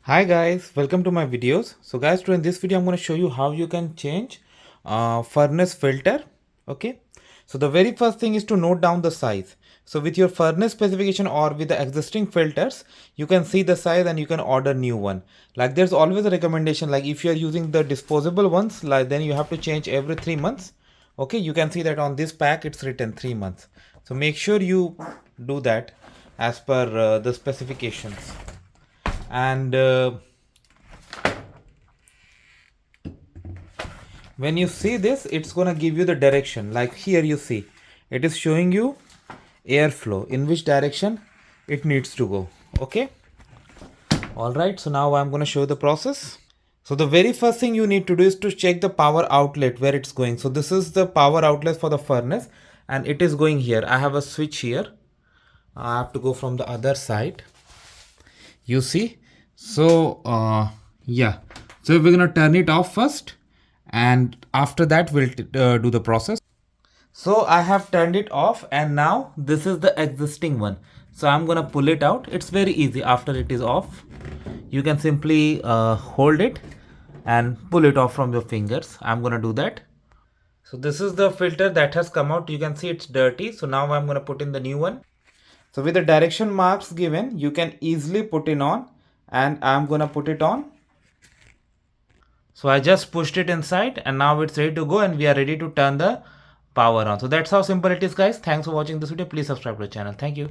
Hi guys, welcome to my videos. So guys, today in this video I'm going to show you how you can change furnace filter. Okay, so the very first thing is to note down the size. So with your furnace specification or with the existing filters, you can see the size and you can order new one. Like there's always a recommendation, like if you are using the disposable ones, like then you have to change every 3 months. Okay, you can see that on this pack it's written 3 months. So make sure you do that as per the specifications. And when you see this, it's gonna give you the direction. Like here you see it is showing you airflow, in which direction it needs to go. Okay, all right, so now I'm gonna show the process. So the very first thing you need to do is to check the power outlet where it's going. So this is the power outlet for the furnace and it is going here. I have a switch here. I have to go from the other side, you see. So yeah, so we're gonna turn it off first and after that we'll do the process. So I have turned it off and now this is the existing one. So I'm gonna pull it out. It's very easy. After it is off, you can simply hold it and pull it off from your fingers. I'm gonna do that. So this is the filter that has come out. You can see it's dirty. So now I'm gonna put in the new one. So with the direction marks given, you can easily put it on, and I'm gonna put it on. So I just pushed it inside and now it's ready to go and we are ready to turn the power on. So that's how simple it is, guys. Thanks for watching this video. Please subscribe to the channel. Thank you.